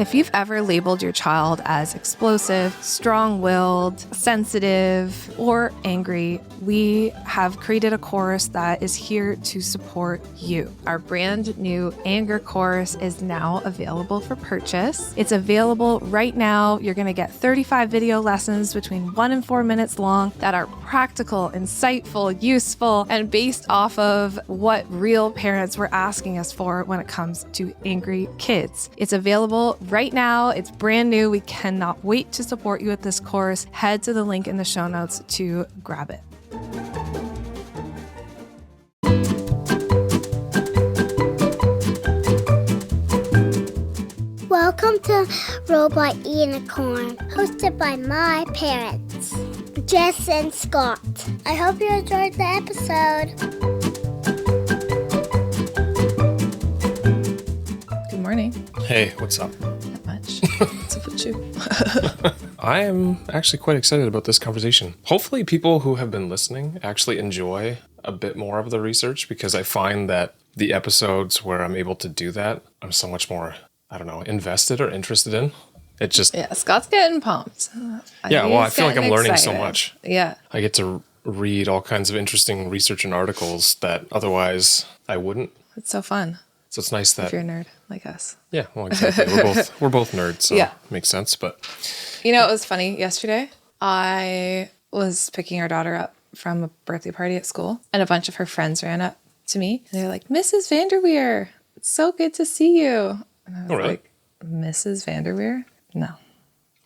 If you've ever labeled your child as explosive, strong-willed, sensitive, or angry, we have created a course that is here to support you. Our brand new anger course is now available for purchase. It's available right now. You're going to get 35 video lessons between 1 and 4 minutes long that are practical, insightful, useful, and based off of what real parents were asking us for when it comes to angry kids. It's available right now. It's brand new. We cannot wait to support you with this course. Head to the link in the show notes to grab it. Welcome to Robot Unicorn, hosted by my parents, Jess and Scott. I hope you enjoyed the episode. Good morning. Hey, what's up? Not much. What's up with you? I am actually quite excited about this conversation. Hopefully people who have been listening actually enjoy a bit more of the research, because I find that the episodes where I'm able to do that, I'm so much more, invested or interested in. It just... Yeah, Scott's getting pumped. I feel like I'm learning so excited. much. Yeah. I get to read all kinds of interesting research and articles that otherwise I wouldn't. It's so fun. So it's nice that... If you're a nerd like us. Yeah, well, exactly. We're both nerds, so Yeah. It makes sense, but... You know, it was funny. Yesterday, I was picking our daughter up from a birthday party at school, and a bunch of her friends ran up to me. And they're like, Mrs. Vanderweer, it's so good to see you. And I was like, Mrs. Vanderweer? No.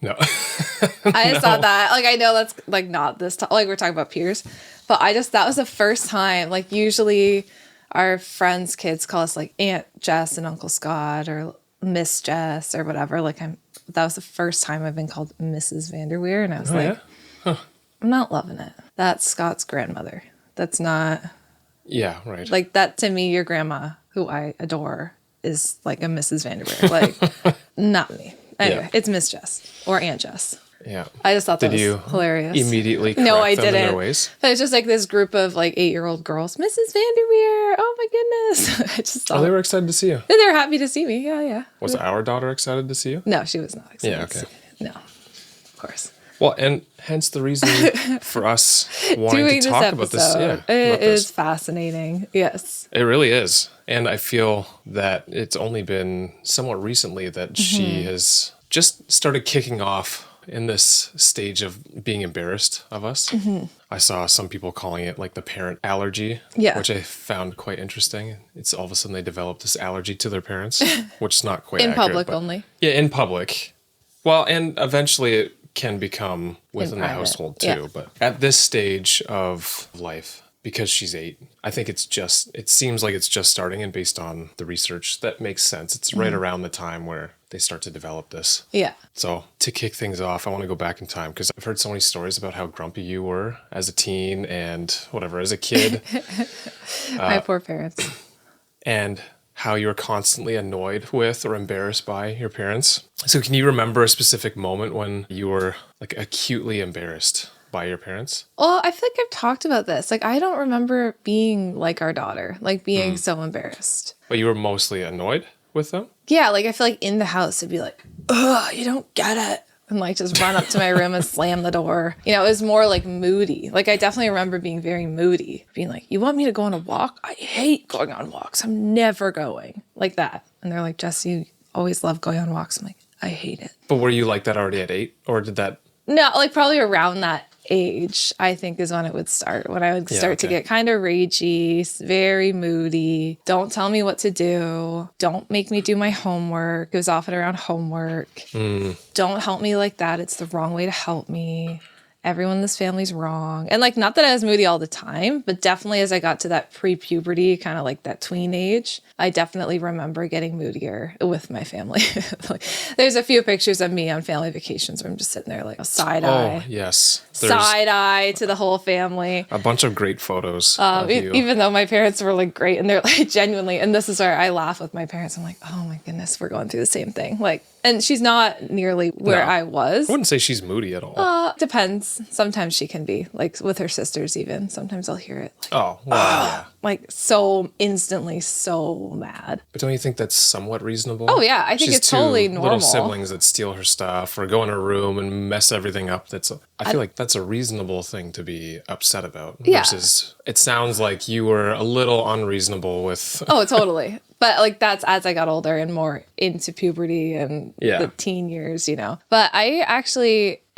I just thought that, I know that's, not this time. We're talking about peers. But that was the first time. Usually our friends' kids call us, Aunt Jess and Uncle Scott or Miss Jess or whatever. That was the first time I've been called Mrs. Vanderweer. And I was I'm not loving it. That's Scott's grandmother. That's not... Yeah, right. That, to me, your grandma, who I adore, is a Mrs. Vanderweer. Not me. Anyway, It's Miss Jess or Aunt Jess. Yeah. I just thought that was hilarious. hilarious. Immediately correct no, I them didn't. in their ways? But it's just this group of 8-year-old girls. Mrs. Vanderweer. Oh my goodness. I just thought. Oh, they were excited to see you. They were happy to see me. Yeah. Was our daughter excited to see you? No, she was not excited. Yeah, okay. To see me. No, of course. Well, and hence the reason for us wanting Doing to talk this about this. episode. Yeah, It is fascinating. Yes. It really is. And I feel that it's only been somewhat recently that she has just started kicking off in this stage of being embarrassed of us. I saw some people calling it the parent allergy, which I found quite interesting. It's all of a sudden they develop this allergy to their parents, which is not quite In accurate, public but- only. Yeah, in public. Well, and eventually it can become within the private. household too. Yeah. But at this stage of life, because she's 8, I think it seems like it's just starting, and based on the research, that makes sense. It's right around the time where they start to develop this. Yeah. So to kick things off, I want to go back in time, because I've heard so many stories about how grumpy you were as a teen and whatever, as a kid. My poor parents. And how you were constantly annoyed with or embarrassed by your parents. So can you remember a specific moment when you were acutely embarrassed by your parents? Well, I feel like I've talked about this. I don't remember being like our daughter, being so embarrassed. But you were mostly annoyed with them? Yeah, I feel like in the house it'd be ugh, you don't get it. And just run up to my room and slam the door. It was more moody. I definitely remember being very moody. Being you want me to go on a walk? I hate going on walks. I'm never going. Like that. And they're Jess, you always love going on walks. I'm I hate it. But were you like that already at 8? Or did that... No, probably around that age, I think, is when it would start. When I would start to get kind of ragey, very moody. Don't tell me what to do. Don't make me do my homework. It was often around homework. Don't help me like that. It's the wrong way to help me. Everyone in this family's wrong. And not that I was moody all the time, but definitely as I got to that pre-puberty, kind of that tween age, I definitely remember getting moodier with my family. There's a few pictures of me on family vacations where I'm just sitting there side eye. Oh, yes. Side eye to the whole family. A bunch of great photos of you. Even though my parents were great, and they're genuinely, and this is where I laugh with my parents. I'm oh my goodness, we're going through the same thing. And she's not nearly where I was. I wouldn't say she's moody at all. Depends. else. Sometimes she can be, like with her sisters even. Sometimes I'll hear it like, Oh, well, yeah. like so instantly so mad. But don't you think that's somewhat reasonable? Oh, yeah. I think She's it's totally two normal. little siblings that steal her stuff or go in her room and mess everything up. I feel like that's a reasonable thing to be upset about. Yeah. Versus it sounds like you were a little unreasonable with... Oh, totally. But like that's as I got older and more into puberty and the teen years, you know. But I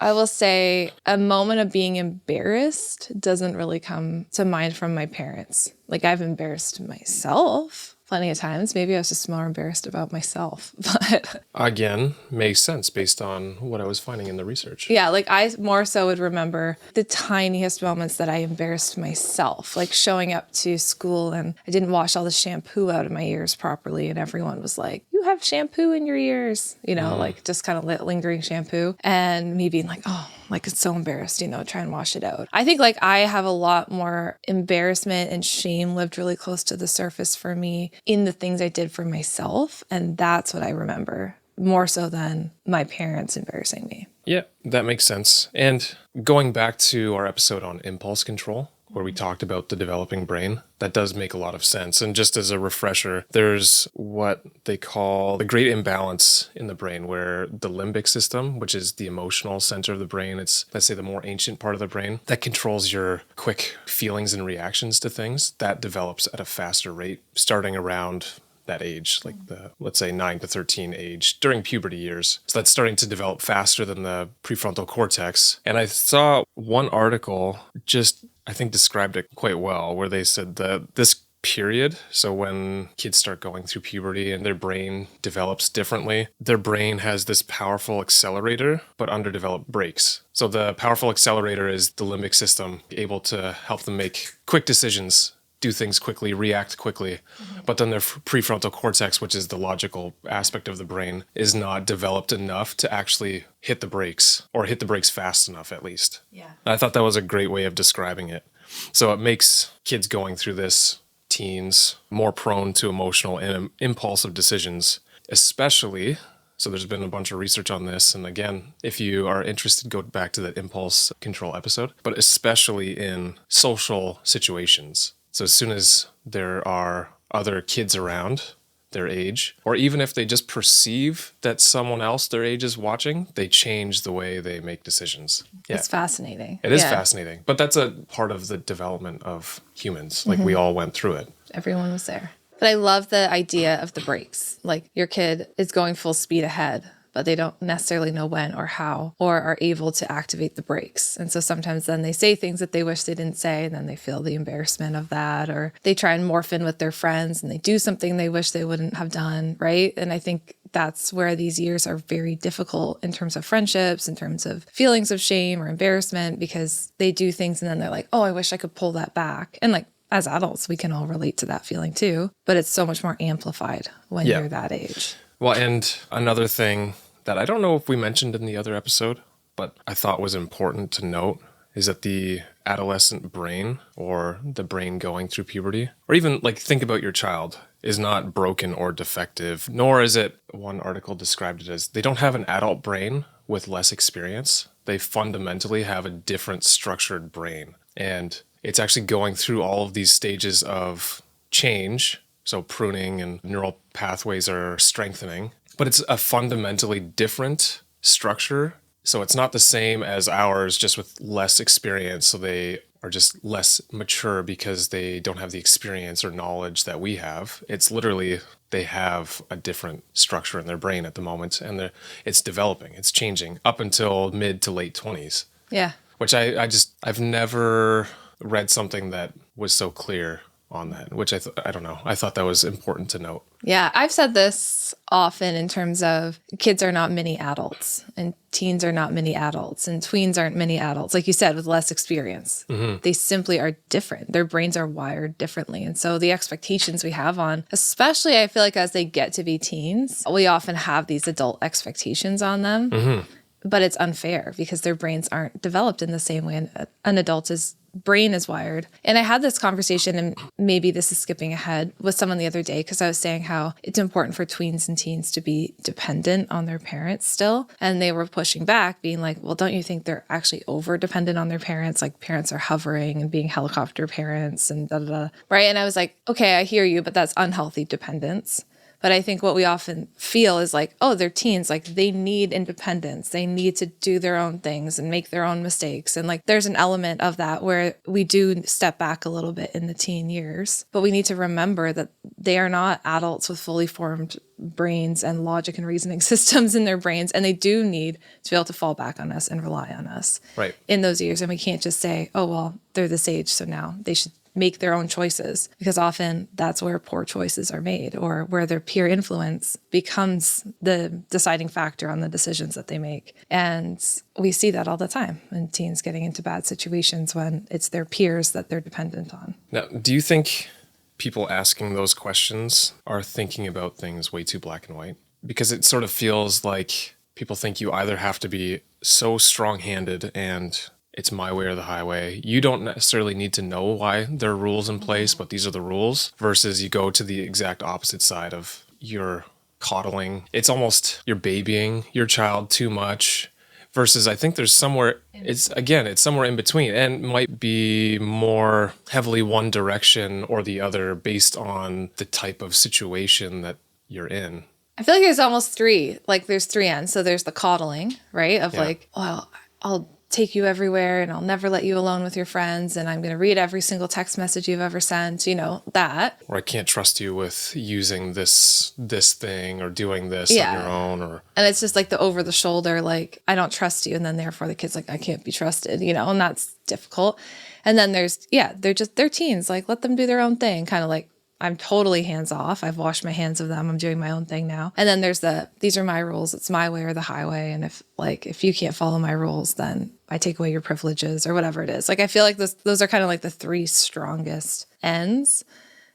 will say a moment of being embarrassed doesn't really come to mind from my parents. Like I've embarrassed myself plenty of times. Maybe I was just more embarrassed about myself. But Again, makes sense based on what I was finding in the research. yeah, like I more so would remember the tiniest moments that I embarrassed myself, like showing up to school and I didn't wash all the shampoo out of my ears properly. And everyone was like, you have shampoo in your ears, you know, like just kind of lingering shampoo. And me being like, oh, like it's so embarrassed, you know, try and wash it out. I think like I have a lot more embarrassment and shame lived really close to the surface for me in the things I did for myself. And that's what I remember more so than my parents embarrassing me. Yeah, that makes sense. And going back to our episode on impulse control, where we talked about the developing brain, that does make a lot of sense. And just as a refresher, there's what they call the great imbalance in the brain, where the limbic system, which is the emotional center of the brain, it's, let's say, the more ancient part of the brain, that controls your quick feelings and reactions to things, that develops at a faster rate, starting around that age, like the, let's say 9 to 13 age during puberty years. So that's starting to develop faster than the prefrontal cortex. And I saw one article just, I think, described it quite well, where they said that this period, so when kids start going through puberty and their brain develops differently, their brain has this powerful accelerator, but underdeveloped brakes. So the powerful accelerator is the limbic system, able to help them make quick decisions, do things quickly, react quickly. But then their prefrontal cortex, which is the logical aspect of the brain, is not developed enough to actually hit the brakes, or hit the brakes fast enough at least. Yeah. I thought that was a great way of describing it. So it makes kids going through this, teens, more prone to emotional and impulsive decisions, especially... So there's been a bunch of research on this. And again, if you are interested, go back to that impulse control episode, but especially in social situations. So as soon as there are other kids around their age, or even if they just perceive that someone else their age is watching, they change the way they make decisions. Yeah. It's fascinating. It is fascinating. But that's a part of the development of humans. Like we all went through it. Everyone was there. But I love the idea of the brakes. Like your kid is going full speed ahead, but they don't necessarily know when or how, or are able to activate the brakes. And so sometimes then they say things that they wish they didn't say, and then they feel the embarrassment of that, or they try and morph in with their friends and they do something they wish they wouldn't have done, right? And I think that's where these years are very difficult in terms of friendships, in terms of feelings of shame or embarrassment, because they do things and then they're like, oh, I wish I could pull that back. And like, as adults, we can all relate to that feeling too, but it's so much more amplified when you're that age. Well, and another thing that I don't know if we mentioned in the other episode, but I thought was important to note is that the adolescent brain, or the brain going through puberty, or even like think about your child, is not broken or defective, nor is it, one article described it as, they don't have an adult brain with less experience. They fundamentally have a different structured brain. And it's actually going through all of these stages of change. So pruning and neural pathways are strengthening, but it's a fundamentally different structure. So it's not the same as ours, just with less experience. So they are just less mature because they don't have the experience or knowledge that we have. It's literally, they have a different structure in their brain at the moment, and it's developing, it's changing up until mid to late 20s. Yeah. Which I've never read something that was so clear on that, which I don't know. I thought that was important to note. Yeah, I've said this often in terms of kids are not mini adults, and teens are not mini adults, and tweens aren't mini adults, like you said, with less experience. They simply are different. Their brains are wired differently. And so the expectations we have on, especially I feel like as they get to be teens, we often have these adult expectations on them. but it's unfair because their brains aren't developed in the same way an adult's brain is wired. And I had this conversation, and maybe this is skipping ahead, with someone the other day because I was saying how it's important for tweens and teens to be dependent on their parents still. And they were pushing back, being like, well, don't you think they're actually over dependent on their parents? Like parents are hovering and being helicopter parents and da da da. Right. And I was like, okay, I hear you, but that's unhealthy dependence. But I think what we often feel is like, oh, they're teens, like they need independence. They need to do their own things and make their own mistakes. And like there's an element of that where we do step back a little bit in the teen years. But we need to remember that they are not adults with fully formed brains and logic and reasoning systems in their brains. And they do need to be able to fall back on us and rely on us in those years. And we can't just say, oh, well, they're this age, so now they should make their own choices, because often that's where poor choices are made, or where their peer influence becomes the deciding factor on the decisions that they make. And we see that all the time in teens getting into bad situations when it's their peers that they're dependent on. Now, do you think people asking those questions are thinking about things way too black and white? Because it sort of feels like people think you either have to be so strong-handed and it's my way or the highway. You don't necessarily need to know why there are rules in place, but these are the rules, versus you go to the exact opposite side of you're coddling. It's almost you're babying your child too much, versus I think there's somewhere, it's somewhere in between, and might be more heavily one direction or the other based on the type of situation that you're in. I feel like there's almost three, like there's three ends. So there's the coddling, right? Of like, well, I'll take you everywhere and I'll never let you alone with your friends, and I'm going to read every single text message you've ever sent, you know, that. Or I can't trust you with using this thing or doing this on your own. And it's just like the over the shoulder, like, I don't trust you. And then therefore the kid's like, I can't be trusted, you know, and that's difficult. And then there's, they're teens, like, let them do their own thing. Kind of like, I'm totally hands off. I've washed my hands of them. I'm doing my own thing now. And then there's these are my rules. It's my way or the highway. And if you can't follow my rules, then I take away your privileges or whatever it is. Like, I feel like those are kind of like the three strongest ends.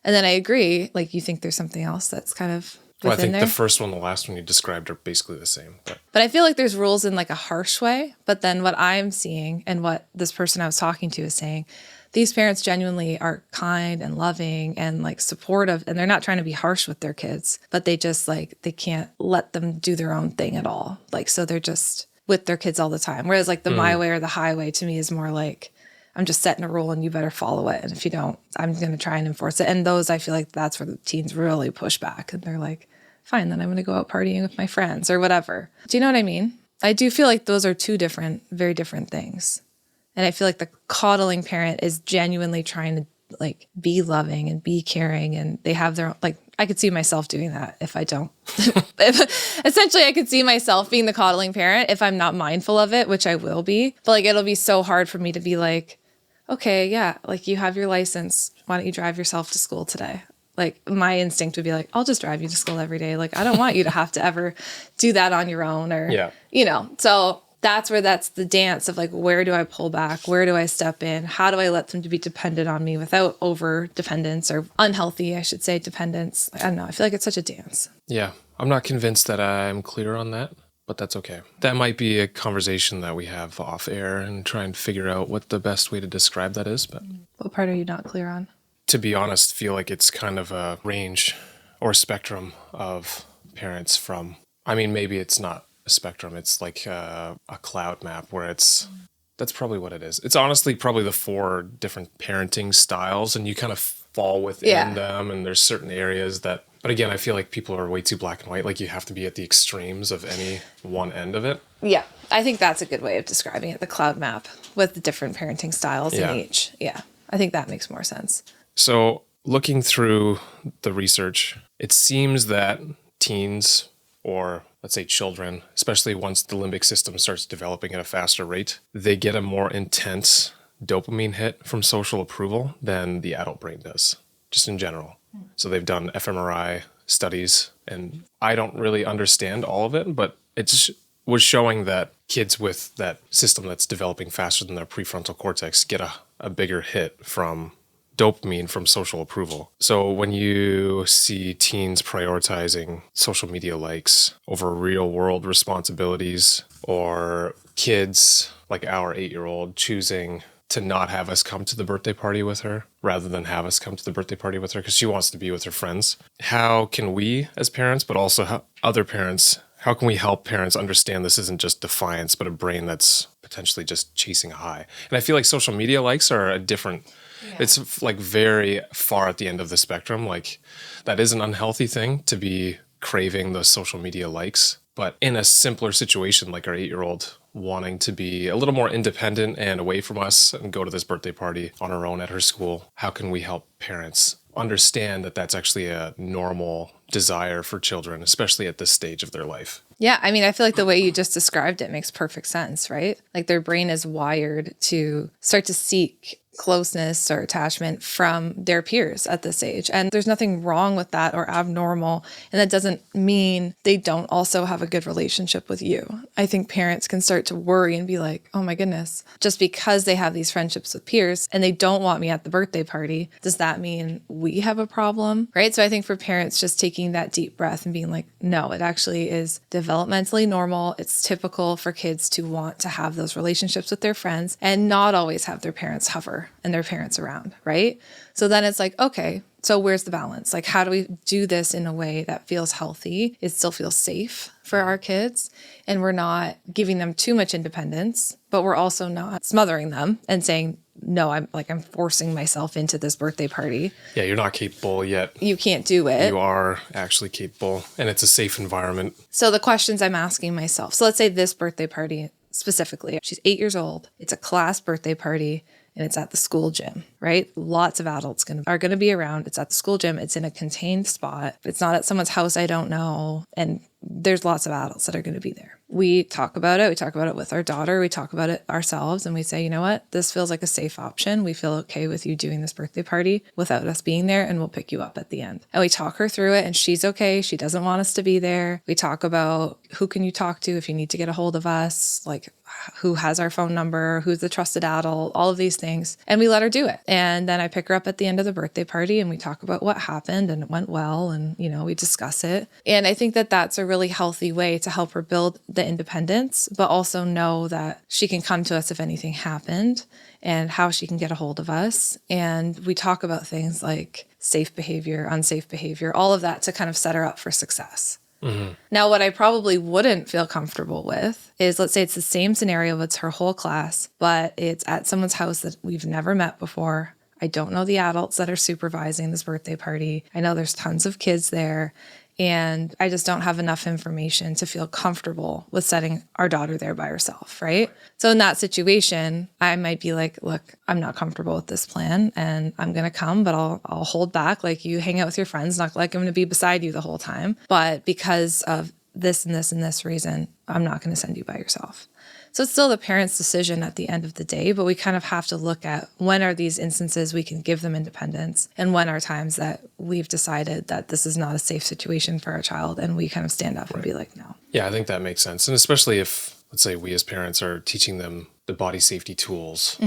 And then I agree, like, you think there's something else that's kind of within I think there. The first one, the last one you described are basically the same. But I feel like there's rules in like a harsh way. But then what I'm seeing and what this person I was talking to is saying, these parents genuinely are kind and loving and like supportive, and they're not trying to be harsh with their kids, but they just like, they can't let them do their own thing at all. Like, so they're just with their kids all the time. Whereas like the my way or the highway to me is more like, I'm just setting a rule and you better follow it. And if you don't, I'm going to try and enforce it. And those, I feel like that's where the teens really push back. And they're like, fine, then I'm going to go out partying with my friends or whatever. Do you know what I mean? I do feel like those are two very different things. And I feel like the coddling parent is genuinely trying to like be loving and be caring, and they have their, like, I could see myself doing that if I don't. Essentially, I could see myself being the coddling parent if I'm not mindful of it, which I will be. But like, it'll be so hard for me to be like, okay, yeah, like you have your license. Why don't you drive yourself to school today? Like, my instinct would be like, I'll just drive you to school every day. Like, I don't want you to have to ever do that on your own, or, you know, so that's the dance of like, where do I pull back? Where do I step in? How do I let them to be dependent on me without over dependence, or unhealthy, I should say, dependence? I don't know. I feel like it's such a dance. Yeah. I'm not convinced that I'm clear on that, but that's okay. That might be a conversation that we have off air and try and figure out what the best way to describe that is. But what part are you not clear on? To be honest, feel like it's kind of a range or spectrum of parents from, I mean, maybe it's not a spectrum. It's like a cloud map where that's probably what it is. It's honestly probably the 4 different parenting styles, and you kind of fall within them, and there's certain areas that, but again, I feel like people are way too black and white. Like, you have to be at the extremes of any one end of it. Yeah. I think that's a good way of describing it, the cloud map with the different parenting styles in each. Yeah. I think that makes more sense. So looking through the research, it seems that teens, or let's say children, especially once the limbic system starts developing at a faster rate, they get a more intense dopamine hit from social approval than the adult brain does, just in general. So they've done fMRI studies, and I don't really understand all of it, but it was showing that kids with that system that's developing faster than their prefrontal cortex get a bigger hit from dopamine from social approval. So when you see teens prioritizing social media likes over real world responsibilities, or kids like our 8-year-old choosing to not have us come to the birthday party with her rather than have us come to the birthday party with her because she wants to be with her friends. How can we as parents, but also other parents, how can we help parents understand this isn't just defiance, but a brain that's potentially just chasing a high? And I feel like social media likes are a different, it's like very far at the end of the spectrum. Like that is an unhealthy thing to be craving the social media likes. But in a simpler situation, like our 8-year-old wanting to be a little more independent and away from us and go to this birthday party on her own at her school, how can we help parents understand that that's actually a normal desire for children, especially at this stage of their life? Yeah, I mean, I feel like the way you just described it makes perfect sense, right? Like their brain is wired to start to seek closeness or attachment from their peers at this age. And there's nothing wrong with that or abnormal. And that doesn't mean they don't also have a good relationship with you. I think parents can start to worry and be like, oh my goodness, just because they have these friendships with peers and they don't want me at the birthday party, does that mean we have a problem? Right? So I think for parents, just taking that deep breath and being like, no, it actually is developmentally normal. It's typical for kids to want to have those relationships with their friends and not always have their parents hover and their parents around, right? So then it's like, okay, so where's the balance? Like, how do we do this in a way that feels healthy? It still feels safe for our kids, and we're not giving them too much independence, but we're also not smothering them and saying, no, I'm forcing myself into this birthday party. Yeah, you're not capable yet. You can't do it. You are actually capable, and it's a safe environment. So the questions I'm asking myself, so let's say this birthday party specifically, she's 8 years old. It's a class birthday party. And it's at the school gym, right? Lots of adults are going to be around. It's at the school gym. It's in a contained spot. It's not at someone's house I don't know. And there's lots of adults that are going to be there. We talk about it. We talk about it with our daughter. We talk about it ourselves. And we say, you know what? This feels like a safe option. We feel okay with you doing this birthday party without us being there. And we'll pick you up at the end. And we talk her through it. And she's okay. She doesn't want us to be there. We talk about who can you talk to if you need to get a hold of us, like who has our phone number, who's the trusted adult, all of these things. And we let her do it. And then I pick her up at the end of the birthday party and we talk about what happened and it went well. And, we discuss it. And I think that that's a really healthy way to help her build the independence, but also know that she can come to us if anything happened and how she can get a hold of us. And we talk about things like safe behavior, unsafe behavior, all of that to kind of set her up for success. Mm-hmm. Now, what I probably wouldn't feel comfortable with is, let's say it's the same scenario, it's her whole class, but it's at someone's house that we've never met before. I don't know the adults that are supervising this birthday party. I know there's tons of kids there. And I just don't have enough information to feel comfortable with setting our daughter there by herself, right? So in that situation, I might be like, look, I'm not comfortable with this plan and I'm going to come, but I'll hold back. Like, you hang out with your friends, not like I'm going to be beside you the whole time. But because of this and this and this reason, I'm not going to send you by yourself. So it's still the parent's decision at the end of the day, but we kind of have to look at when are these instances we can give them independence and when are times that we've decided that this is not a safe situation for our child and we kind of stand up and be like, no. Yeah, I think that makes sense. And especially if, let's say, we as parents are teaching them the body safety tools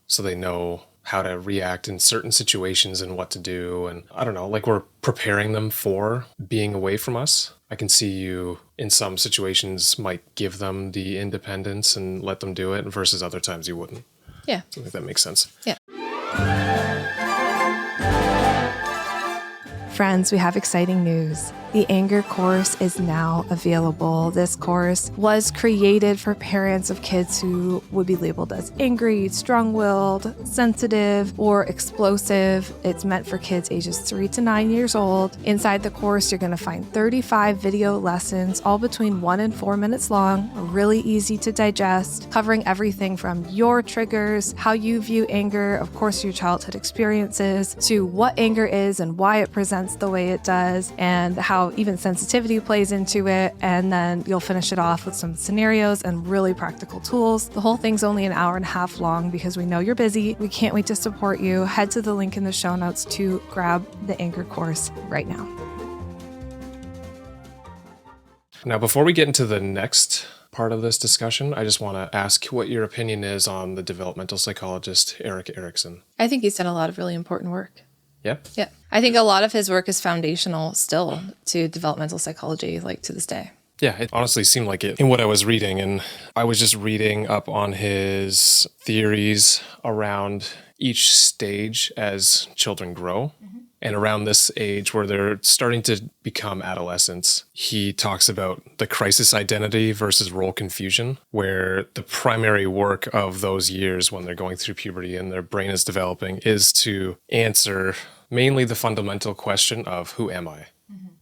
so they know how to react in certain situations and what to do. And I don't know, like we're preparing them for being away from us. I can see you in some situations might give them the independence and let them do it versus other times you wouldn't. Yeah. I think that makes sense. Yeah. Friends, we have exciting news. The Anger course is now available. This course was created for parents of kids who would be labeled as angry, strong-willed, sensitive, or explosive. It's meant for kids ages 3 to 9 years old. Inside the course, you're going to find 35 video lessons, all between 1 and 4 minutes long, really easy to digest, covering everything from your triggers, how you view anger, of course, your childhood experiences, to what anger is and why it presents the way it does, and how even sensitivity plays into it. And then you'll finish it off with some scenarios and really practical tools. The whole thing's only an hour and a half long because we know you're busy. We can't wait to support you. Head to the link in the show notes to grab the Anger course right now. Now, before we get into the next part of this discussion, I just want to ask what your opinion is on the developmental psychologist, Eric Erikson. I think he's done a lot of really important work. Yeah? Yeah. I think a lot of his work is foundational still to developmental psychology, like to this day. Yeah, it honestly seemed like it in what I was reading. And I was just reading up on his theories around each stage as children grow. And around this age where they're starting to become adolescents, he talks about the crisis identity versus role confusion, where the primary work of those years when they're going through puberty and their brain is developing is to answer mainly the fundamental question of who am I?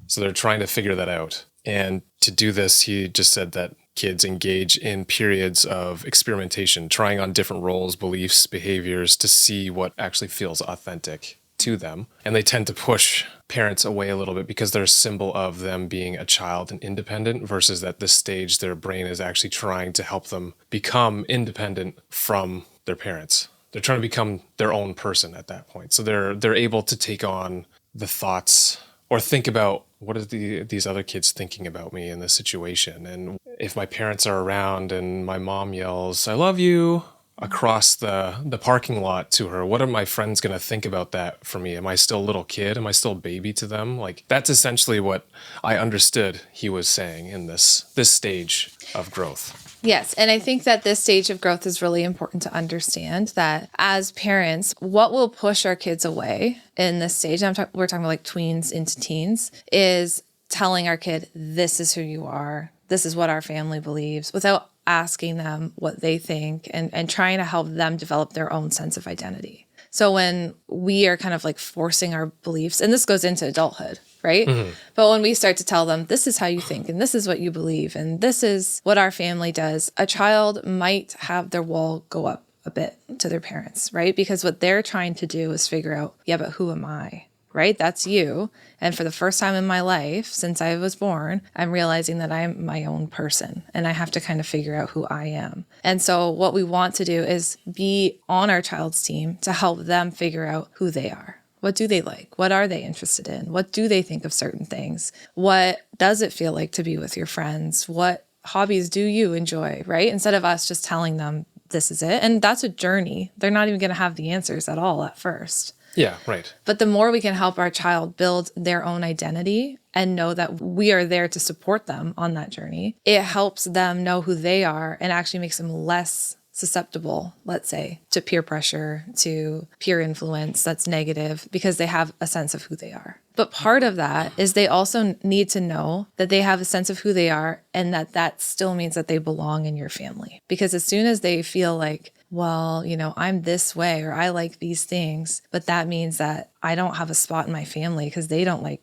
So they're trying to figure that out. And to do this, he just said that kids engage in periods of experimentation, trying on different roles, beliefs, behaviors to see what actually feels authentic to them. And they tend to push parents away a little bit because they're a symbol of them being a child and independent versus at this stage their brain is actually trying to help them become independent from their parents. They're trying to become their own person at that point. So they're able to take on the thoughts or think about what are these other kids thinking about me in this situation. And if my parents are around and my mom yells, "I love you," across the parking lot to her, what are my friends going to think about that for me? Am I still a little kid? Am I still a baby to them? Like, that's essentially what I understood he was saying in this stage of growth. Yes. And I think that this stage of growth is really important to understand that as parents, what will push our kids away in this stage, and we're talking about like tweens into teens, is telling our kid, this is who you are. This is what our family believes, without asking them what they think and trying to help them develop their own sense of identity. So when we are kind of like forcing our beliefs, and this goes into adulthood, right? But when we start to tell them, this is how you think, and this is what you believe, and this is what our family does, a child might have their wall go up a bit to their parents, right? Because what they're trying to do is figure out, yeah, but who am I? Right? That's you. And for the first time in my life, since I was born, I'm realizing that I'm my own person and I have to kind of figure out who I am. And so what we want to do is be on our child's team to help them figure out who they are. What do they like? What are they interested in? What do they think of certain things? What does it feel like to be with your friends? What hobbies do you enjoy, right? Instead of us just telling them this is it. And that's a journey. They're not even going to have the answers at all at first. Yeah, right. But the more we can help our child build their own identity and know that we are there to support them on that journey, it helps them know who they are and actually makes them less susceptible, let's say, to peer pressure, to peer influence that's negative because they have a sense of who they are. But part of that is they also need to know that they have a sense of who they are and that still means that they belong in your family. Because as soon as they feel like, well, you know, I'm this way or I like these things, but that means that I don't have a spot in my family because they don't like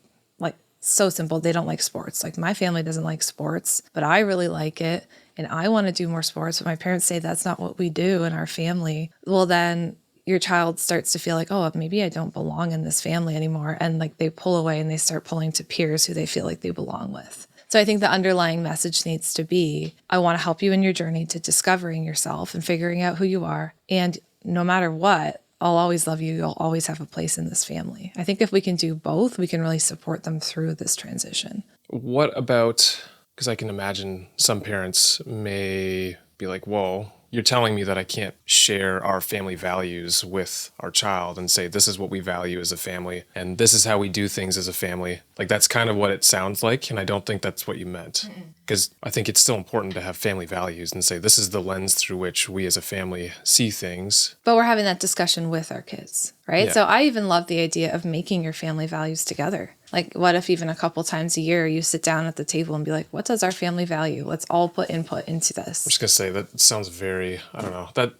so simple, they don't like sports. Like my family doesn't like sports, but I really like it and I want to do more sports, but my parents say that's not what we do in our family. Well, then your child starts to feel like, oh, maybe I don't belong in this family anymore. And like they pull away and they start pulling to peers who they feel like they belong with. So I think the underlying message needs to be, I want to help you in your journey to discovering yourself and figuring out who you are. And no matter what, I'll always love you. You'll always have a place in this family. I think if we can do both, we can really support them through this transition. What about, because I can imagine some parents may be like, whoa, you're telling me that I can't share our family values with our child and say, this is what we value as a family, and this is how we do things as a family. Like, that's kind of what it sounds like, and I don't think that's what you meant. Because I think it's still important to have family values and say, this is the lens through which we as a family see things. But we're having that discussion with our kids, right? Yeah. So I even love the idea of making your family values together. Like, what if even a couple times a year you sit down at the table and be like, what does our family value? Let's all put input into this. I'm just going to say, that sounds very, I don't know. That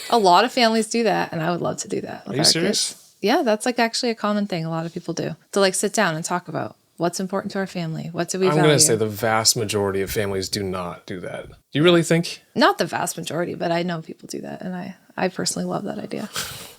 A lot of families do that, and I would love to do that with Are you our serious? kids. Yeah, that's like actually a common thing a lot of people do. To like sit down and talk about what's important to our family. What do we I'm value? going to say the vast majority of families do not do that. Do you really think? Not the vast majority, but I know people do that, and I personally love that idea.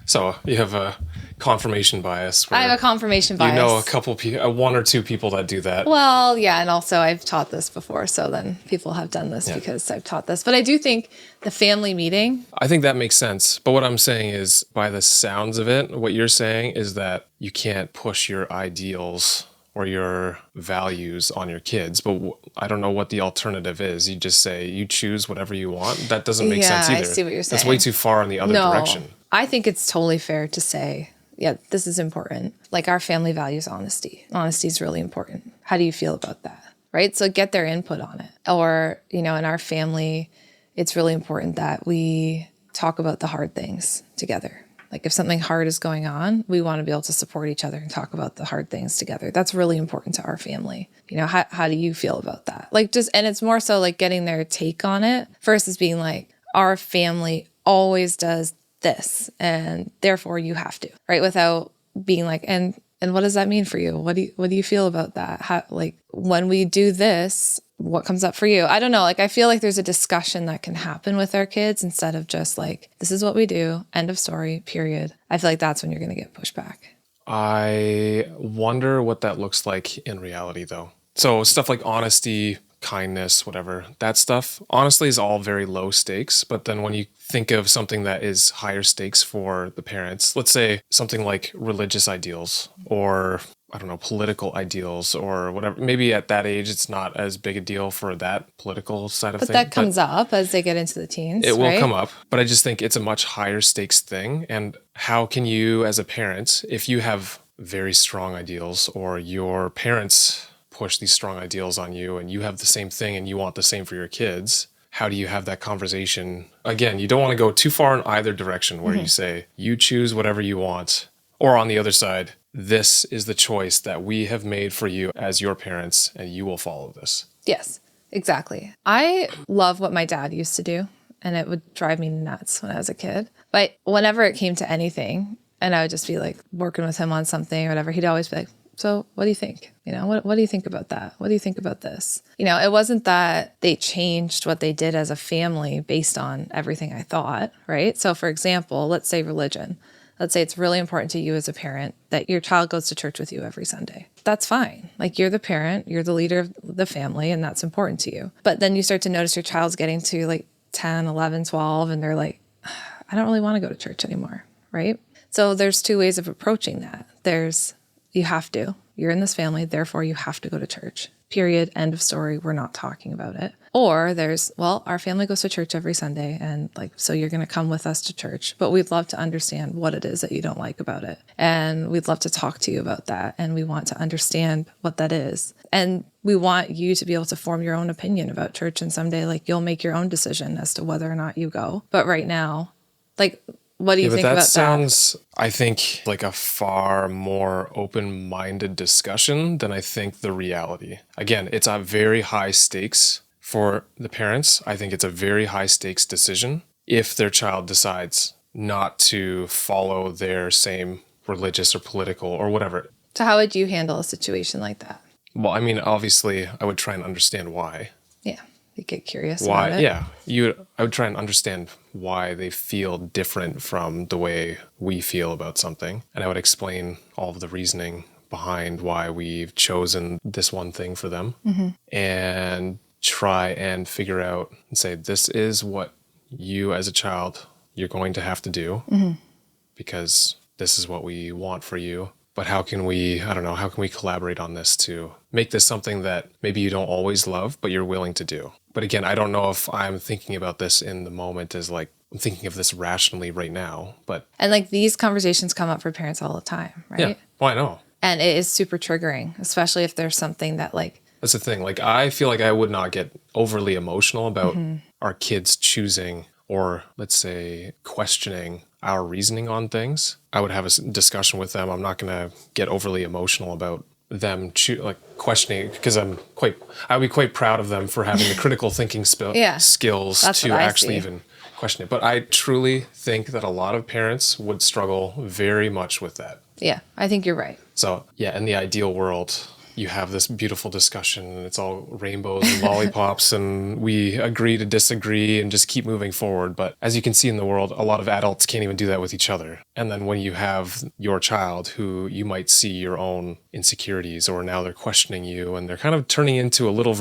So you have a confirmation bias. I have a confirmation bias. You know a couple people, one or two people that do that. Well, yeah, and also I've taught this before, so then people have done this because I've taught this. But I do think the family meeting. I think that makes sense. But what I'm saying is, by the sounds of it, what you're saying is that you can't push your ideals or your values on your kids, but I don't know what the alternative is. You just say you choose whatever you want. That doesn't make sense either. I see what you're saying. That's way too far in the other direction. I think it's totally fair to say, yeah, this is important. Like our family values honesty. Honesty is really important. How do you feel about that? Right? So get their input on it. Or, in our family, it's really important that we talk about the hard things together. Like if something hard is going on, we want to be able to support each other and talk about the hard things together. That's really important to our family. How do you feel about that? And it's more so like getting their take on it versus being like, our family always does this and therefore you have to, right? Without being like, and what does that mean for you? What do you feel about that? How, like when we do this, what comes up for you? I don't know. Like, I feel like there's a discussion that can happen with our kids instead of just like, this is what we do, end of story, period. I feel like that's when you're going to get pushback. I wonder what that looks like in reality though. So stuff like honesty, kindness, whatever, that stuff honestly is all very low stakes. But then when you think of something that is higher stakes for the parents, let's say something like religious ideals or I don't know, political ideals or whatever. Maybe at that age, it's not as big a deal for that political side of things. But that comes up as they get into the teens, It will right? come up. But I just think it's a much higher stakes thing. And how can you, as a parent, if you have very strong ideals or your parents push these strong ideals on you and you have the same thing and you want the same for your kids, how do you have that conversation? Again, you don't want to go too far in either direction where you say, you choose whatever you want. Or on the other side, this is the choice that we have made for you as your parents, and you will follow this. Yes, exactly. I love what my dad used to do, and it would drive me nuts when I was a kid. But whenever it came to anything, and I would just be like working with him on something or whatever, he'd always be like, so what do you think? What do you think about that? What do you think about this? It wasn't that they changed what they did as a family based on everything I thought, right? So for example, let's say religion. Let's say it's really important to you as a parent that your child goes to church with you every Sunday. That's fine. Like you're the parent, you're the leader of the family, and that's important to you. But then you start to notice your child's getting to like 10, 11, 12, and they're like, I don't really want to go to church anymore, right? So there's two ways of approaching that. There's, you have to. You're in this family, therefore you have to go to church. Period. End of story. We're not talking about it. Or there's, well, our family goes to church every Sunday and like, so you're going to come with us to church, but we'd love to understand what it is that you don't like about it. And we'd love to talk to you about that. And we want to understand what that is. And we want you to be able to form your own opinion about church. And someday, like, you'll make your own decision as to whether or not you go. But right now, like, what do you think about that? That sounds, I think, like a far more open-minded discussion than I think the reality. Again, it's a very high stakes for the parents. I think it's a very high stakes decision if their child decides not to follow their same religious or political or whatever. So how would you handle a situation like that? Well, I mean, obviously, I would try and understand why. Yeah. You get curious about it. Yeah. I would try and understand why they feel different from the way we feel about something. And I would explain all of the reasoning behind why we've chosen this one thing for them. And try and figure out and say, this is what you as a child, you're going to have to do because this is what we want for you. But how can we collaborate on this to make this something that maybe you don't always love, but you're willing to do? But again, I don't know if I'm thinking about this in the moment as like, I'm thinking of this rationally right now, but. And like these conversations come up for parents all the time, right? Yeah, well, I know. And it is super triggering, especially if there's something that like. That's the thing. Like, I feel like I would not get overly emotional about our kids choosing or let's say questioning our reasoning on things. I would have a discussion with them. I'm not going to get overly emotional about them questioning because I would be quite proud of them for having the critical thinking skills to actually even question it. But I truly think that a lot of parents would struggle very much with that. Yeah, I think you're right. So yeah, in the ideal world, you have this beautiful discussion and it's all rainbows and lollipops and we agree to disagree and just keep moving forward. But as you can see in the world, a lot of adults can't even do that with each other. And then when you have your child who you might see your own insecurities or now they're questioning you and they're kind of turning into a little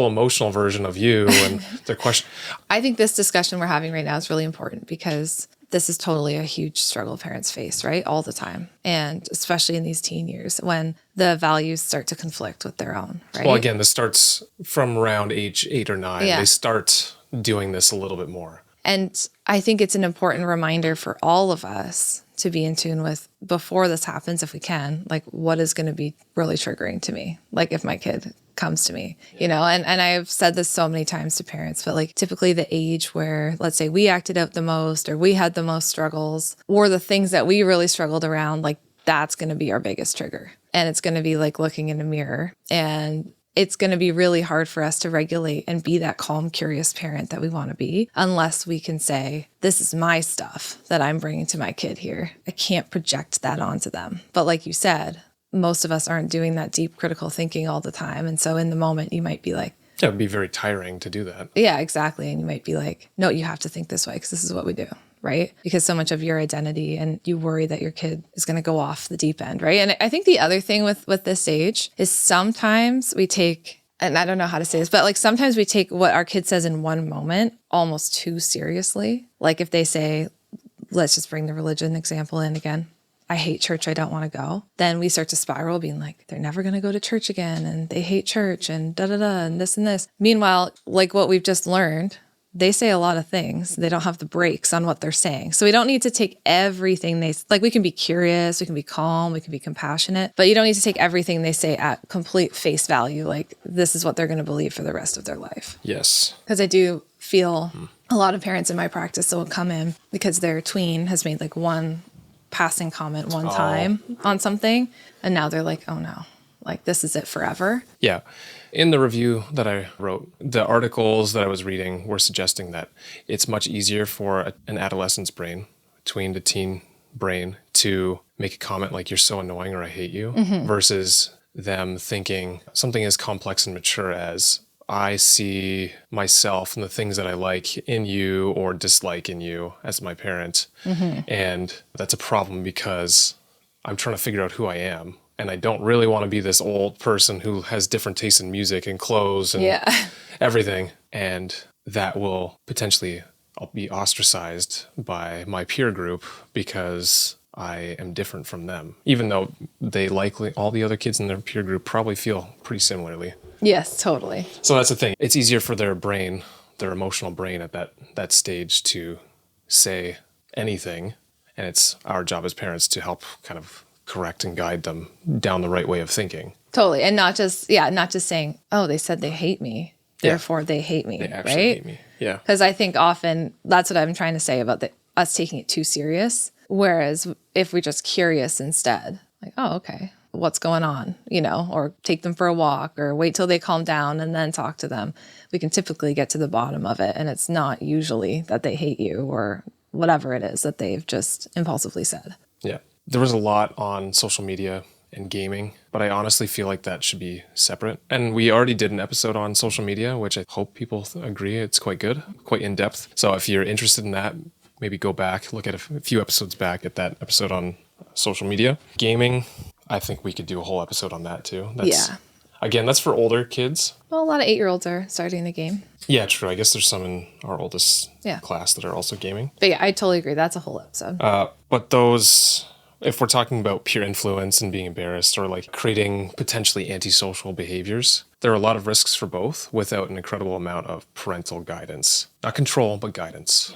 emotional version of you and they're questioning. I think this discussion we're having right now is really important because this is totally a huge struggle parents face, right? All the time. And especially in these teen years when the values start to conflict with their own, right? Well, again, this starts from around age 8 or 9. Yeah. They start doing this a little bit more. And I think it's an important reminder for all of us to be in tune with, before this happens, if we can, like, what is going to be really triggering to me? Like, if my kid comes to me, you know, and I've said this so many times to parents, but like typically the age where, let's say, we acted out the most or we had the most struggles, or the things that we really struggled around, like, that's going to be our biggest trigger. And it's going to be like looking in a mirror, and it's going to be really hard for us to regulate and be that calm, curious parent that we want to be, unless we can say, this is my stuff that I'm bringing to my kid here. I can't project that onto them. But like you said, most of us aren't doing that deep critical thinking all the time. And so in the moment, you might be like, Yeah, it would be very tiring to do that. yeah, exactly. And you might be like, no, you have to think this way because this is what we do, right? Because so much of your identity, and you worry that your kid is going to go off the deep end, right? And I think the other thing with this age is sometimes we take, and I don't know how to say this, but like sometimes we take what our kid says in one moment almost too seriously. Like if they say, let's just bring the religion example in again, I hate church, I don't want to go. Then we start to spiral being like, they're never going to go to church again, and they hate church, and da-da-da, and this and this. Meanwhile, like what we've just learned, they say a lot of things. They don't have the brakes on what they're saying. So we don't need to take everything like, we can be curious, we can be calm, we can be compassionate, but you don't need to take everything they say at complete face value. Like, this is what they're going to believe for the rest of their life. Yes. Because I do feel a lot of parents in my practice will come in because their tween has made like one passing comment one time on something, and now they're like, oh no, like this is it forever. Yeah. In the review that I wrote, the articles that I was reading were suggesting that it's much easier for an adolescent's brain, tween to teen brain, to make a comment like, you're so annoying or I hate you, versus them thinking something as complex and mature as, I see myself and the things that I like in you or dislike in you as my parent. And that's a problem because I'm trying to figure out who I am. And I don't really want to be this old person who has different tastes in music and clothes and everything. And that will potentially, I'll be ostracized by my peer group because I am different from them, even though they likely, all the other kids in their peer group probably feel pretty similarly. Yes, totally. So that's the thing. It's easier for their brain, their emotional brain at that stage to say anything. And it's our job as parents to help kind of correct and guide them down the right way of thinking. Totally. And not just saying, oh, they said they hate me, therefore they hate me, They actually right? hate me. Yeah. Because I think often that's what I'm trying to say about us taking it too serious. Whereas if we're just curious instead, like, oh, okay, what's going on, you know, or take them for a walk or wait till they calm down and then talk to them, we can typically get to the bottom of it. And it's not usually that they hate you or whatever it is that they've just impulsively said. Yeah. There was a lot on social media and gaming, but I honestly feel like that should be separate. And we already did an episode on social media, which I hope people agree it's quite good, quite in depth. So if you're interested in that, maybe go back, look at a few episodes back at that episode on social media. Gaming, I think we could do a whole episode on that too. Again, that's for older kids. Well, a lot of 8-year-olds are starting the game. Yeah, true. I guess there's some in our oldest class that are also gaming. But yeah, I totally agree. That's a whole episode. But those, if we're talking about peer influence and being embarrassed or like creating potentially antisocial behaviors, there are a lot of risks for both without an incredible amount of parental guidance. Not control, but guidance.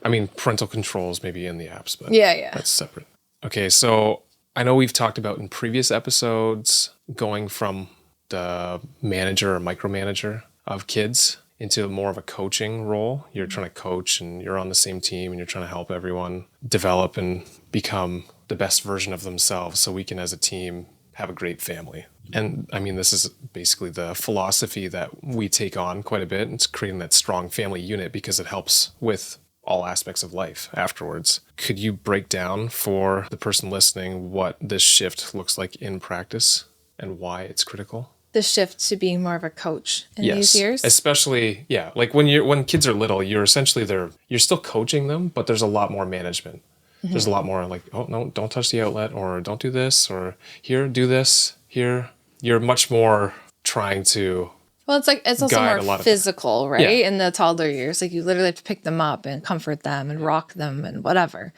I mean, parental controls maybe in the apps, but that's separate. Okay, so I know we've talked about in previous episodes going from the manager or micromanager of kids into more of a coaching role. You're trying to coach and you're on the same team and you're trying to help everyone develop and become the best version of themselves so we can as a team have a great family. And I mean, this is basically the philosophy that we take on quite a bit. It's creating that strong family unit because it helps with all aspects of life afterwards. Could you break down for the person listening what this shift looks like in practice and why it's critical? The shift to being more of a coach in these years? Especially, like when kids are little, you're essentially you're still coaching them, but there's a lot more management. There's a lot more like, oh no, don't touch the outlet, or don't do this, or here, do this, here. You're much more trying to Well, it's also guide a more lot of physical, right? Yeah. In the toddler years, like you literally have to pick them up and comfort them and rock them and whatever.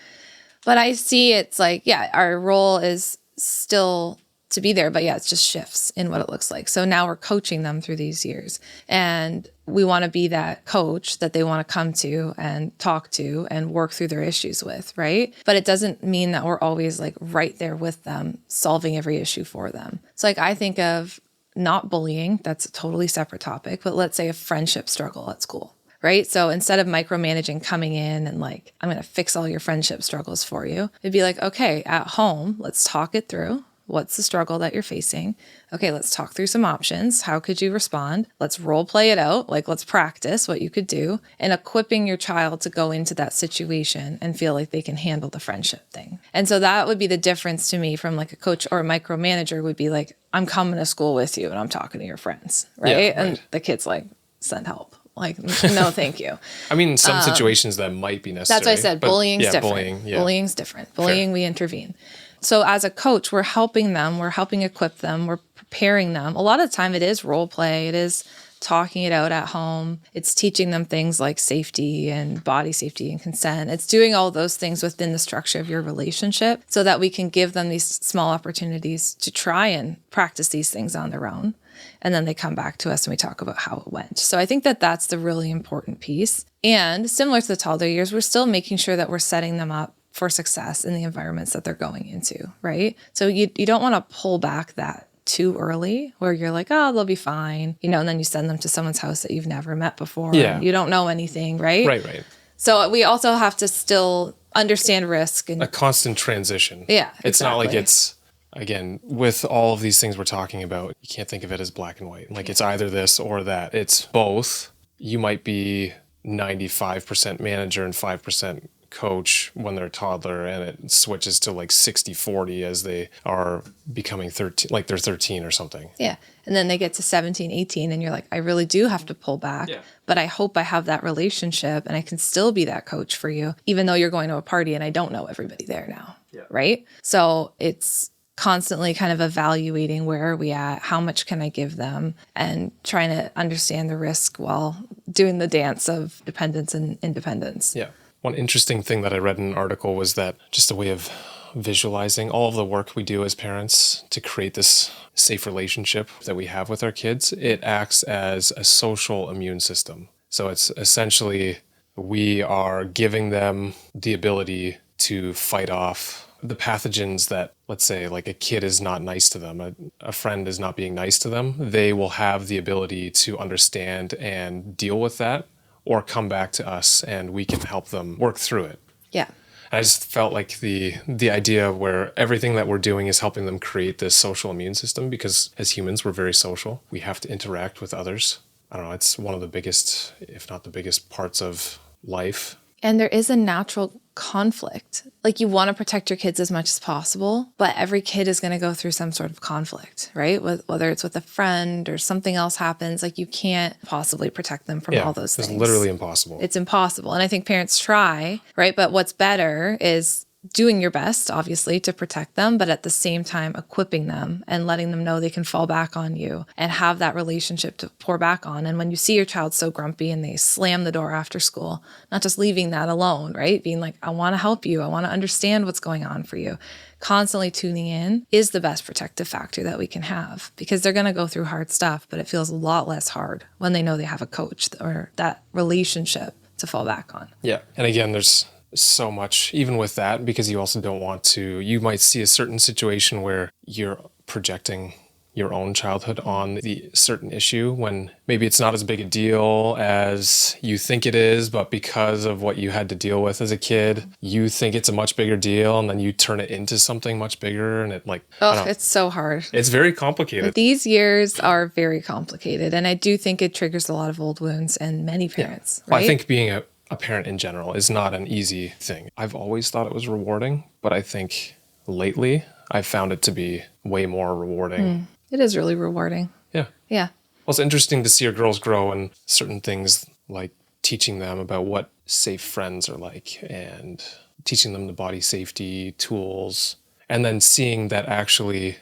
But I see it's like, yeah, our role is still to be there, but yeah, it just shifts in what it looks like. So now we're coaching them through these years, and we want to be that coach that they want to come to and talk to and work through their issues with, right? But it doesn't mean that we're always like right there with them, solving every issue for them. So like I think of not bullying, that's a totally separate topic, but let's say a friendship struggle at school. Right? So instead of micromanaging coming in and like, I'm going to fix all your friendship struggles for you, it'd be like, okay, at home, let's talk it through. What's the struggle that you're facing? Okay, let's talk through some options. How could you respond? Let's role play it out. Like, let's practice what you could do, and equipping your child to go into that situation and feel like they can handle the friendship thing. And so that would be the difference to me from like a coach or a micromanager would be like, I'm coming to school with you and I'm talking to your friends, right? Yeah, right. And the kid's like, send help. Like, no, thank you. I mean, in some situations that might be necessary. That's why I said bullying's different. Bullying, Bullying's different. Bullying, we intervene. So as a coach, we're helping them. We're helping equip them. We're preparing them. A lot of the time it is role play. It is talking it out at home. It's teaching them things like safety and body safety and consent. It's doing all those things within the structure of your relationship so that we can give them these small opportunities to try and practice these things on their own. And then they come back to us and we talk about how it went. So I think that that's the really important piece. And similar to the toddler years, we're still making sure that we're setting them up for success in the environments that they're going into, right? So you don't want to pull back that too early where you're like, oh, they'll be fine, and then you send them to someone's house that you've never met before. Yeah. And you don't know anything, right? Right. So we also have to still understand risk. And a constant transition. Yeah, It's not like exactly. it's, again, with all of these things we're talking about, you can't think of it as black and white. Like it's either this or that. It's both. You might be 95% manager and 5% coach when they're a toddler, and it switches to like 60-40 as they are becoming 13, like they're 13 or something. Yeah. And then they get to 17, 18, and you're like, I really do have to pull back, but I hope I have that relationship and I can still be that coach for you, even though you're going to a party and I don't know everybody there now. Yeah. Right. So it's constantly kind of evaluating where are we at, how much can I give them, and trying to understand the risk while doing the dance of dependence and independence. Yeah. One interesting thing that I read in an article was that just a way of visualizing all of the work we do as parents to create this safe relationship that we have with our kids, it acts as a social immune system. So it's essentially we are giving them the ability to fight off the pathogens that, let's say, like a kid is not nice to them, a friend is not being nice to them. They will have the ability to understand and deal with that, or come back to us and we can help them work through it. Yeah. I just felt like the idea where everything that we're doing is helping them create this social immune system, because as humans, we're very social. We have to interact with others. I don't know, it's one of the biggest, if not the biggest parts of life. And there is a natural conflict. Like you want to protect your kids as much as possible, but every kid is going to go through some sort of conflict, right? Whether it's with a friend or something else happens, like you can't possibly protect them from all those things. It's literally impossible. It's impossible. And I think parents try, right? But what's better is doing your best, obviously, to protect them, but at the same time, equipping them and letting them know they can fall back on you and have that relationship to pour back on. And when you see your child so grumpy and they slam the door after school, not just leaving that alone, right? Being like, I want to help you. I want to understand what's going on for you. Constantly tuning in is the best protective factor that we can have, because they're going to go through hard stuff, but it feels a lot less hard when they know they have a coach or that relationship to fall back on. Yeah. And again, there's so much, even with that, because you also don't want to, you might see a certain situation where you're projecting your own childhood on the certain issue when maybe it's not as big a deal as you think it is, but because of what you had to deal with as a kid, you think it's a much bigger deal, and then you turn it into something much bigger, and it like, it's so hard. It's very complicated. These years are very complicated, and I do think it triggers a lot of old wounds in many parents. Well, right? I think being a parent in general is not an easy thing. I've always thought it was rewarding, but I think lately I've found it to be way more rewarding. It is really rewarding. Yeah. Yeah. Well, it's interesting to see our girls grow, and certain things like teaching them about what safe friends are like and teaching them the body safety tools, and then seeing that actually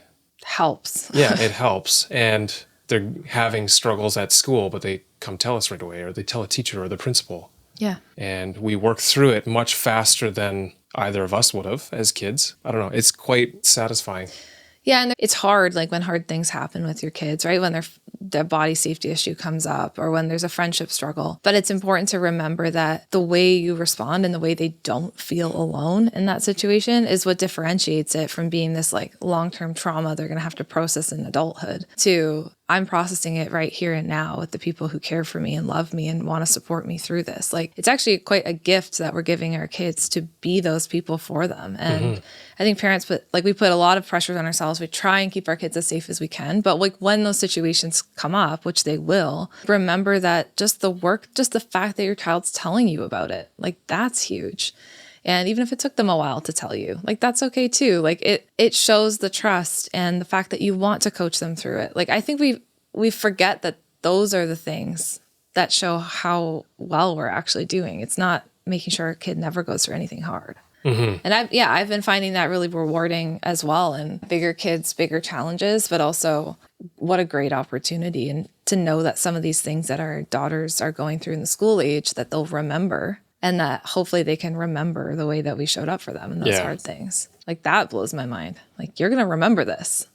Helps. yeah, it helps. And they're having struggles at school, but they come tell us right away, or they tell a teacher or the principal. Yeah. And we work through it much faster than either of us would have as kids. I don't know. It's quite satisfying. Yeah, and it's hard, like when hard things happen with your kids, right? When their body safety issue comes up or when there's a friendship struggle. But it's important to remember that the way you respond and the way they don't feel alone in that situation is what differentiates it from being this like long-term trauma they're going to have to process in adulthood to I'm processing it right here and now with the people who care for me and love me and want to support me through this. Like, it's actually quite a gift that we're giving our kids to be those people for them. And I think parents we put a lot of pressure on ourselves. We try and keep our kids as safe as we can. But like when those situations come up, which they will, remember that just the fact that your child's telling you about it, like that's huge. And even if it took them a while to tell you, like that's okay too. Like it shows the trust and the fact that you want to coach them through it. Like I think we forget that those are the things that show how well we're actually doing. It's not making sure a kid never goes through anything hard. And I've been finding that really rewarding as well. And bigger kids, bigger challenges, but also what a great opportunity. And to know that some of these things that our daughters are going through in the school age that they'll remember. And that hopefully they can remember the way that we showed up for them in those hard things. Like that blows my mind. Like you're going to remember this,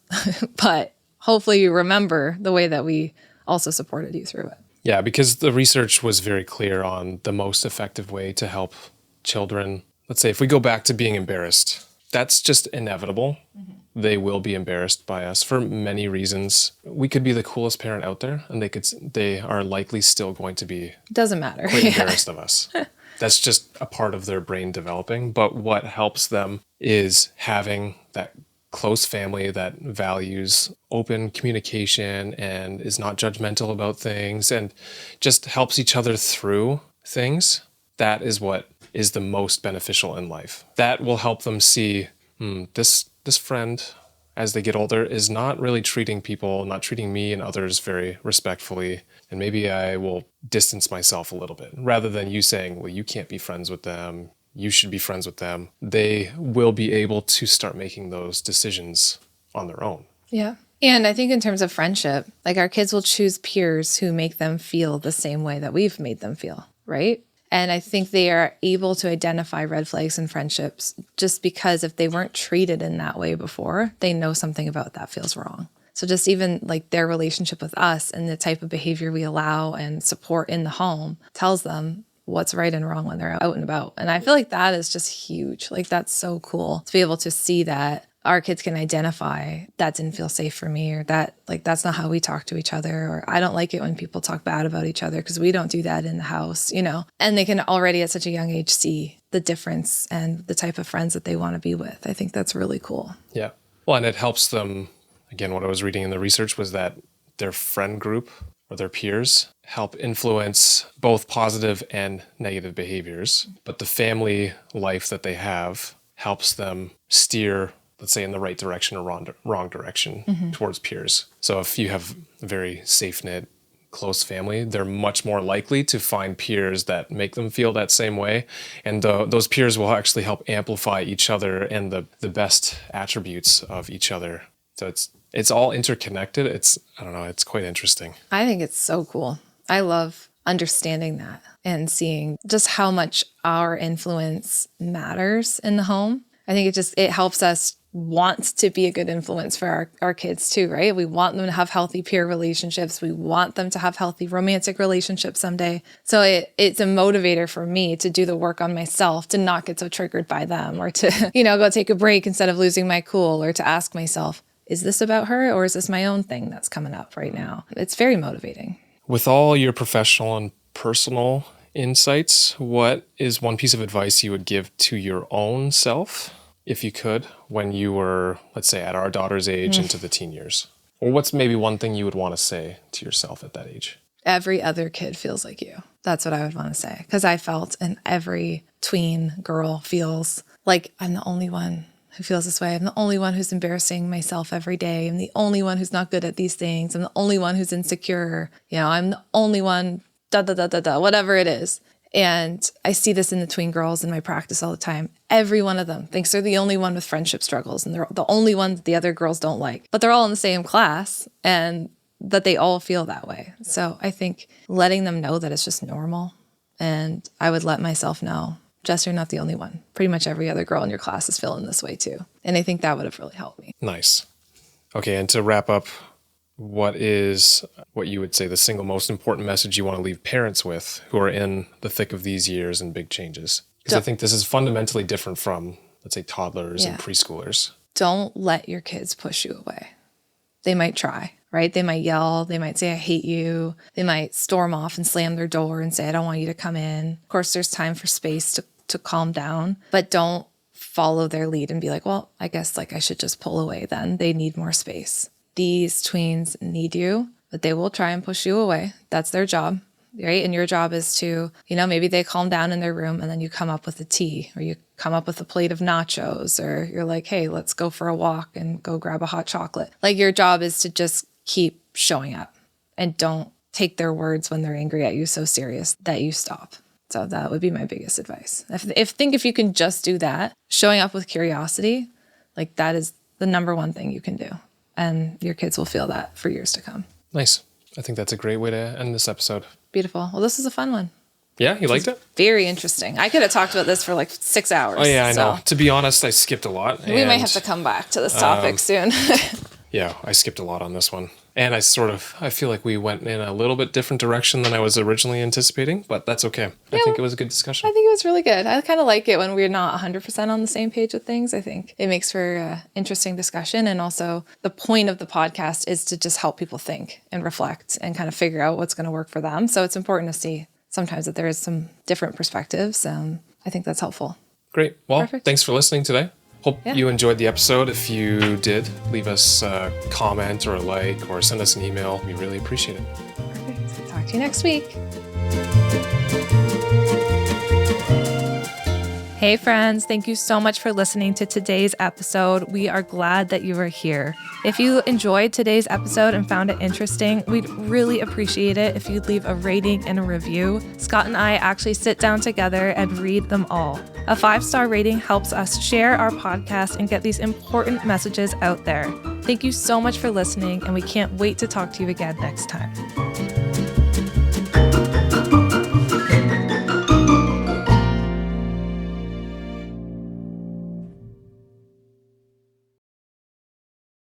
but hopefully you remember the way that we also supported you through it. Yeah, because the research was very clear on the most effective way to help children. Let's say if we go back to being embarrassed, that's just inevitable. They will be embarrassed by us for many reasons. We could be the coolest parent out there and they are likely still going to be Doesn't matter. quite embarrassed of us. That's just a part of their brain developing. But what helps them is having that close family that values open communication and is not judgmental about things and just helps each other through things. That is what is the most beneficial in life. That will help them see this friend, as they get older, is not really treating me and others very respectfully. And maybe I will distance myself a little bit rather than you saying, well, you can't be friends with them. You should be friends with them. They will be able to start making those decisions on their own. Yeah. And I think in terms of friendship, like our kids will choose peers who make them feel the same way that we've made them feel, right? And I think they are able to identify red flags in friendships just because if they weren't treated in that way before, they know something about that feels wrong. So just even like their relationship with us and the type of behavior we allow and support in the home tells them what's right and wrong when they're out and about. And I feel like that is just huge. Like that's so cool to be able to see that our kids can identify that didn't feel safe for me, or that like that's not how we talk to each other, or I don't like it when people talk bad about each other because we don't do that in the house, you know. And they can already at such a young age see the difference and the type of friends that they want to be with. I think that's really cool. Yeah. Well, and it helps them, again, what I was reading in the research was that their friend group or their peers help influence both positive and negative behaviors, but the family life that they have helps them steer, let's say, in the right direction or wrong direction towards peers. So if you have a very safe-knit, close family, they're much more likely to find peers that make them feel that same way. And those peers will actually help amplify each other and the best attributes of each other. So it's all interconnected. It's quite interesting. I think it's so cool. I love understanding that and seeing just how much our influence matters in the home. I think it helps us want to be a good influence for our kids too, right? We want them to have healthy peer relationships. We want them to have healthy romantic relationships someday. So it's a motivator for me to do the work on myself, to not get so triggered by them, or to, go take a break instead of losing my cool, or to ask myself, is this about her or is this my own thing that's coming up right now? It's very motivating. With all your professional and personal insights, what is one piece of advice you would give to your own self, if you could, when you were, let's say, at our daughter's age into the teen years? Or what's maybe one thing you would want to say to yourself at that age? Every other kid feels like you. That's what I would want to say. Because I felt, and every tween girl feels like I'm the only one who feels this way. I'm the only one who's embarrassing myself every day. I'm the only one who's not good at these things. I'm the only one who's insecure. I'm the only one, whatever it is. And I see this in the tween girls in my practice all the time. Every one of them thinks they're the only one with friendship struggles, and they're the only one that the other girls don't like. But they're all in the same class, and that they all feel that way. So I think letting them know that it's just normal. And I would let myself know, Jess, you're not the only one. Pretty much every other girl in your class is feeling this way too. And I think that would have really helped me. Nice. Okay, and to wrap up, what is what you would say the single most important message you want to leave parents with who are in the thick of these years and big changes? Because I think this is fundamentally different from, let's say, toddlers and preschoolers. Don't let your kids push you away. They might try, right? They might yell. They might say, I hate you. They might storm off and slam their door and say, I don't want you to come in. Of course, there's time for space to calm down, but don't follow their lead and be like, well, I guess like I should just pull away then. They need more space. These tweens need you, but they will try and push you away. That's their job, right? And your job is to, maybe they calm down in their room and then you come up with a tea or you come up with a plate of nachos or you're like, hey, let's go for a walk and go grab a hot chocolate. Like your job is to just keep showing up and don't take their words when they're angry at you so serious that you stop. So that would be my biggest advice. If you can just do that, showing up with curiosity, like that is the number one thing you can do. And your kids will feel that for years to come. Nice. I think that's a great way to end this episode. Beautiful. Well, this is a fun one. Yeah, you liked it? Very interesting. I could have talked about this for like 6 hours. Oh, yeah, I know. To be honest, I skipped a lot. We might have to come back to this topic soon. Yeah, I skipped a lot on this one. And I feel like we went in a little bit different direction than I was originally anticipating, but that's okay. I think it was a good discussion. I think it was really good. I kind of like it when we're not 100% on the same page with things. I think it makes for interesting discussion. And also the point of the podcast is to just help people think and reflect and kind of figure out what's going to work for them. So it's important to see sometimes that there is some different perspectives. I think that's helpful. Great. Well, Perfect. Thanks for listening today. Hope you enjoyed the episode. If you did, leave us a comment or a like or send us an email. We really appreciate it. Perfect. Talk to you next week. Hey friends, thank you so much for listening to today's episode. We are glad that you are here. If you enjoyed today's episode and found it interesting, we'd really appreciate it if you'd leave a rating and a review. Scott and I actually sit down together and read them all. A 5-star rating helps us share our podcast and get these important messages out there. Thank you so much for listening, and we can't wait to talk to you again next time.